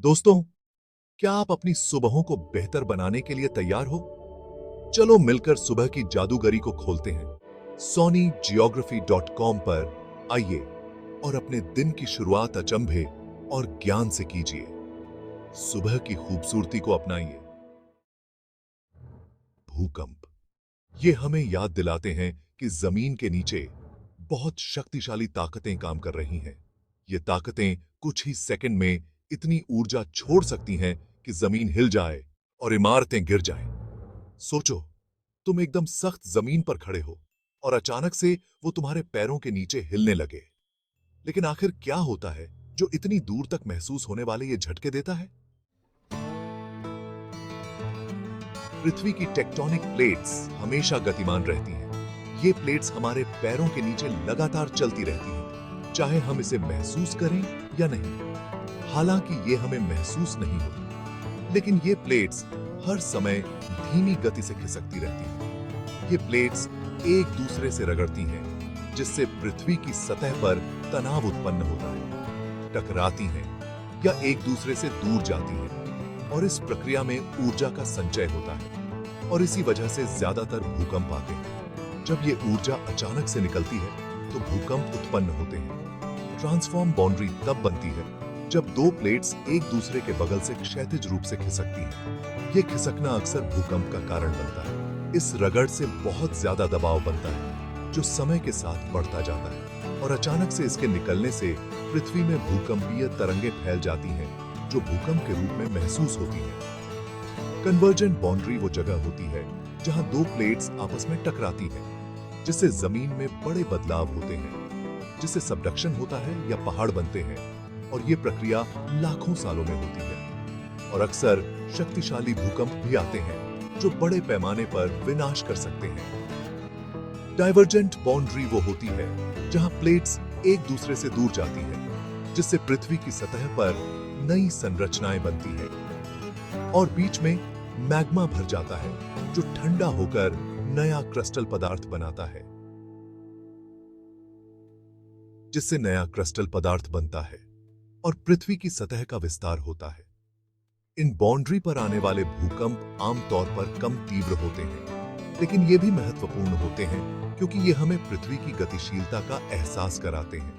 दोस्तों, क्या आप अपनी सुबहों को बेहतर बनाने के लिए तैयार हो? चलो मिलकर सुबह की जादूगरी को खोलते हैं। sonygeography.com पर आइए और अपने दिन की शुरुआत अचंभे और ज्ञान से कीजिए। सुबह की खूबसूरती को अपनाइए। भूकंप ये हमें याद दिलाते हैं कि जमीन के नीचे बहुत शक्तिशाली ताकतें काम कर रही हैं। ये ताकतें कुछ ही सेकंड में इतनी ऊर्जा छोड़ सकती हैं कि जमीन हिल जाए और इमारतें गिर जाएं। सोचो, तुम एकदम सख्त जमीन पर खड़े हो और अचानक से वो तुम्हारे पैरों के नीचे हिलने लगे। लेकिन आखिर क्या होता है जो इतनी दूर तक महसूस होने वाले ये झटके देता है? पृथ्वी की टेक्टोनिक प्लेट्स हमेशा गतिमान रहती हैं। ये प्लेट्स हमारे पैरों के नीचे लगातार चलती रहती हैं, चाहे हम इसे महसूस करें या नहीं। हालांकि ये हमें महसूस नहीं होती, लेकिन ये प्लेट्स हर समय धीमी गति से खिसकती रहती हैं। ये प्लेट्स एक दूसरे से रगड़ती हैं, जिससे पृथ्वी की सतह पर तनाव उत्पन्न होता है, टकराती हैं या एक दूसरे से दूर जाती हैं, और इस प्रक्रिया में ऊर्जा का संचय होता है और इसी वजह से ज्यादातर भूकंप आते हैं। जब ये ऊर्जा अचानक से निकलती है तो भूकंप उत्पन्न होते हैं। ट्रांसफॉर्म बाउंड्री तब बनती है जब दो प्लेट्स एक दूसरे के बगल से क्षैतिज रूप से खिसकती हैं। ये खिसकना अक्सर भूकंप का कारण बनता है। इस रगड़ से बहुत ज्यादा दबाव बनता है जो समय के साथ बढ़ता जाता है, और अचानक से इसके निकलने से पृथ्वी में भूकंपीय तरंगें फैल जाती हैं जो भूकंप के रूप में महसूस होती है। कन्वर्जेंट बाउंड्री वो जगह होती है जहां दो प्लेट्स आपस में टकराती हैं, जिससे जमीन में बड़े बदलाव होते हैं, जिससे सबडक्शन होता है या पहाड़ बनते हैं, और ये प्रक्रिया लाखों सालों में होती है। और अक्सर शक्तिशाली भूकंप भी आते हैं जो बड़े पैमाने पर विनाश कर सकते हैं। डाइवर्जेंट बाउंड्री वो होती है जहां प्लेट्स एक दूसरे से दूर जाती हैं, जिससे पृथ्वी की सतह पर नई संरचनाएं बनती हैं, और बीच में मैग्मा भर जाता है जो ठंडा होकर नया क्रिस्टल पदार्थ बनाता है, जिससे नया क्रिस्टल पदार्थ बनता है और पृथ्वी की सतह का विस्तार होता है। इन बाउंड्री पर आने वाले भूकंप आमतौर पर कम तीव्र होते हैं, लेकिन ये भी महत्वपूर्ण होते हैं क्योंकि ये हमें पृथ्वी की गतिशीलता का एहसास कराते हैं।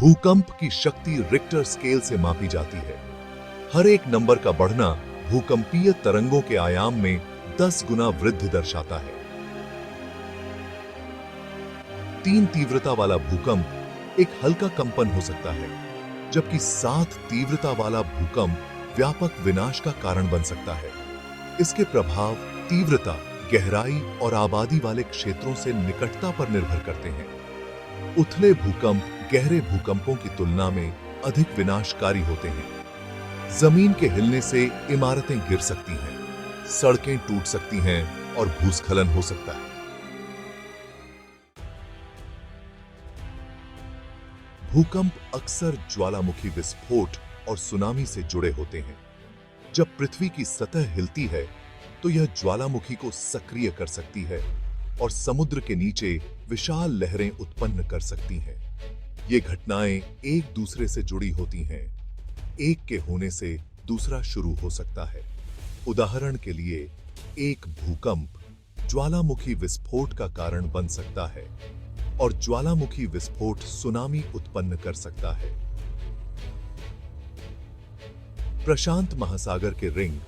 भूकंप की शक्ति रिक्टर स्केल से मापी जाती है। हर एक नंबर का बढ़ना भूकंपीय तरंगों के आयाम में 10 गुना वृद्धि दर्शाता है। 3 तीव्रता वाला भूकंप एक हल्का कंपन हो सकता है, जबकि 7 तीव्रता वाला भूकंप व्यापक विनाश का कारण बन सकता है। इसके प्रभाव तीव्रता, गहराई और आबादी वाले क्षेत्रों से निकटता पर निर्भर करते हैं। उथले भूकंप गहरे भूकंपों की तुलना में अधिक विनाशकारी होते हैं। जमीन के हिलने से इमारतें गिर सकती हैं, सड़कें टूट सकती हैं और भूस्खलन हो सकता है। भूकंप अक्सर ज्वालामुखी विस्फोट और सुनामी से जुड़े होते हैं। जब पृथ्वी की सतह हिलती है तो यह ज्वालामुखी को सक्रिय कर सकती है और समुद्र के नीचे विशाल लहरें उत्पन्न कर सकती हैं। ये घटनाएं एक दूसरे से जुड़ी होती हैं। एक के होने से दूसरा शुरू हो सकता है। उदाहरण के लिए, एक भूकंप ज्वालामुखी विस्फोट का कारण बन सकता है और ज्वालामुखी विस्फोट सुनामी उत्पन्न कर सकता है। प्रशांत महासागर के रिंग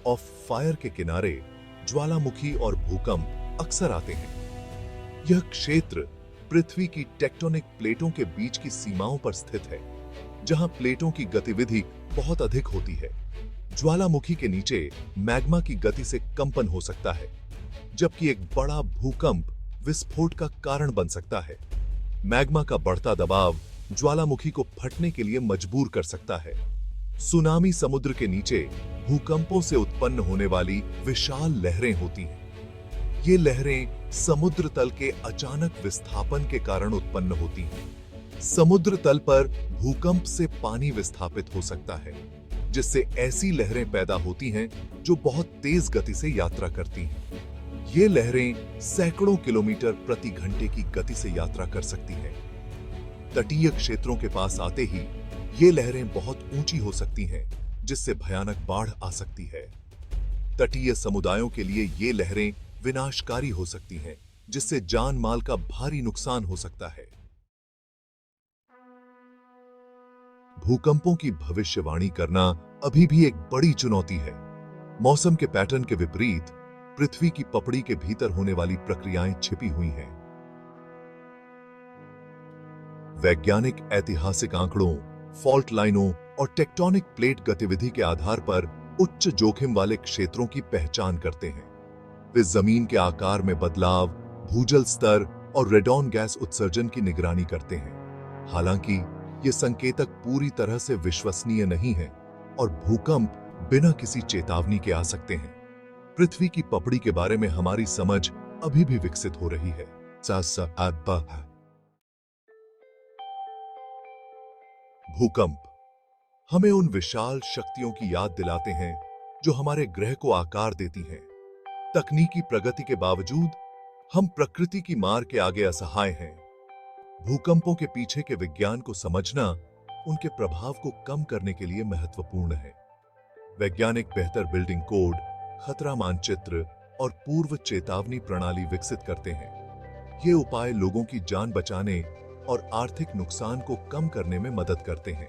ऑफ फायर के किनारे ज्वालामुखी और भूकंप अक्सर आते हैं। यह क्षेत्र पृथ्वी की टेक्टोनिक प्लेटों के बीच की सीमाओं पर स्थित है, जहां प्लेटों की गतिविधि बहुत अधिक होती है। ज्वालामुखी के नीचे मैग्मा की गति से कंपन हो सकता है, जबकि एक बड़ा भूकंप विस्फोट का कारण बन सकता है। मैग्मा का बढ़ता दबाव ज्वालामुखी को फटने के लिए मजबूर कर सकता है। सुनामी समुद्र के नीचे भूकंपों से उत्पन्न होने वाली विशाल लहरें होती हैं। ये लहरें समुद्र तल के अचानक विस्थापन के कारण उत्पन्न होती हैं। समुद्र तल पर भूकंप से पानी विस्थापित हो सकता है, जिससे ऐसी लहरें पैदा होती हैं जो बहुत तेज गति से यात्रा करती हैं। ये लहरें सैकड़ों किलोमीटर प्रति घंटे की गति से यात्रा कर सकती हैं। तटीय क्षेत्रों के पास आते ही ये लहरें बहुत ऊंची हो सकती हैं, जिससे भयानक बाढ़ आ सकती है। तटीय समुदायों के लिए ये लहरें विनाशकारी हो सकती हैं, जिससे जान माल का भारी नुकसान हो सकता है। भूकंपों की भविष्यवाणी करना अभी भी एक बड़ी चुनौती है। मौसम के पैटर्न के विपरीत पृथ्वी की पपड़ी के भीतर होने वाली प्रक्रियाएं छिपी हुई हैं। वैज्ञानिक ऐतिहासिक आंकड़ों, फॉल्ट लाइनों और टेक्टोनिक प्लेट गतिविधि के आधार पर उच्च जोखिम वाले क्षेत्रों की पहचान करते हैं। वे जमीन के आकार में बदलाव, भूजल स्तर और रेडॉन गैस उत्सर्जन की निगरानी करते हैं। हालांकि ये संकेतक पूरी तरह से विश्वसनीय नहीं है और भूकंप बिना किसी चेतावनी के आ सकते हैं। पृथ्वी की पपड़ी के बारे में हमारी समझ अभी भी विकसित हो रही है। भूकंप हमें उन विशाल शक्तियों की याद दिलाते हैं जो हमारे ग्रह को आकार देती हैं। तकनीकी प्रगति के बावजूद हम प्रकृति की मार के आगे असहाय हैं। भूकंपों के पीछे के विज्ञान को समझना उनके प्रभाव को कम करने के लिए महत्वपूर्ण है। वैज्ञानिक बेहतर बिल्डिंग कोड, खतरा मानचित्र और पूर्व चेतावनी प्रणाली विकसित करते हैं। ये उपाय लोगों की जान बचाने और आर्थिक नुकसान को कम करने में मदद करते हैं।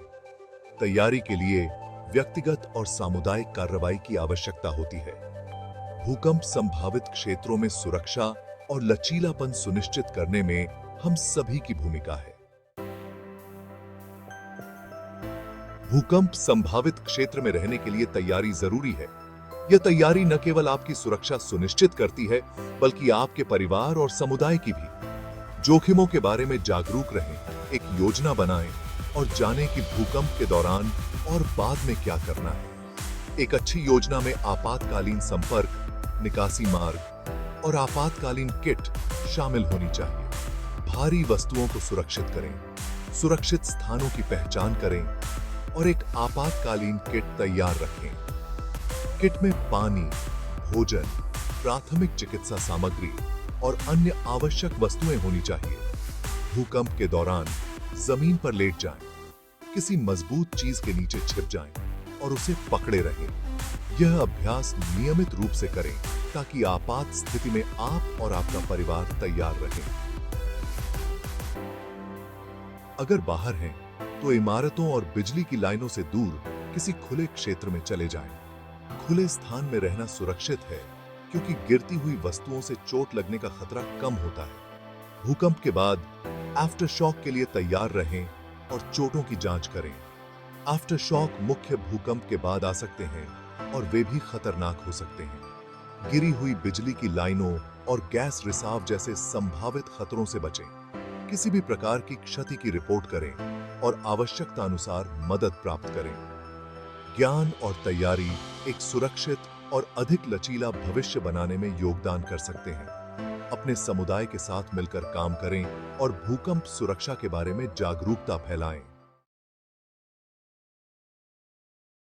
तैयारी के लिए व्यक्तिगत और सामुदायिक कार्रवाई की आवश्यकता होती है। भूकंप संभावित क्षेत्रों में सुरक्षा और लचीलापन सुनिश्चित करने में हम सभी की भूमिका है। भूकंप संभावित क्षेत्र में रहने के लिए तैयारी जरूरी है। यह तैयारी न केवल आपकी सुरक्षा सुनिश्चित करती है, बल्कि आपके परिवार और समुदाय की भी। जोखिमों के बारे में जागरूक रहें, एक योजना बनाएं और जानें कि भूकंप के दौरान और बाद में क्या करना है। एक अच्छी योजना में आपातकालीन संपर्क, निकासी मार्ग और आपातकालीन किट शामिल होनी चाहिए। भारी वस्तुओं को सुरक्षित करें, सुरक्षित स्थानों की पहचान करें और एक आपातकालीन किट तैयार रखें। किट में पानी, भोजन, प्राथमिक चिकित्सा सामग्री और अन्य आवश्यक वस्तुएं होनी चाहिए। भूकंप के दौरान जमीन पर लेट जाएं, किसी मजबूत चीज के नीचे छिप जाएं और उसे पकड़े रहें। यह अभ्यास नियमित रूप से करें ताकि आपात स्थिति में आप और आपका परिवार तैयार रहें। अगर बाहर हैं, तो इमारतों और बिजली की लाइनों से दूर किसी खुले क्षेत्र में चले जाएं। खुले स्थान में रहना सुरक्षित है, क्योंकि गिरती हुई वस्तुओं से चोट लगने का खतरा कम होता है। भूकंप के बाद आफ्टर शॉक के लिए तैयार रहें और चोटों की जांच करें। आफ्टर शॉक मुख्य भूकंप के बाद आ सकते हैं और वे भी खतरनाक हो सकते हैं। गिरी हुई बिजली की लाइनों और गैस रिसाव जैसे संभावित खतरों से बचें। किसी भी प्रकार की क्षति की रिपोर्ट करें और आवश्यकता अनुसार मदद प्राप्त करें। ज्ञान और तैयारी एक सुरक्षित और अधिक लचीला भविष्य बनाने में योगदान कर सकते हैं। अपने समुदाय के साथ मिलकर काम करें और भूकंप सुरक्षा के बारे में जागरूकता फैलाएं।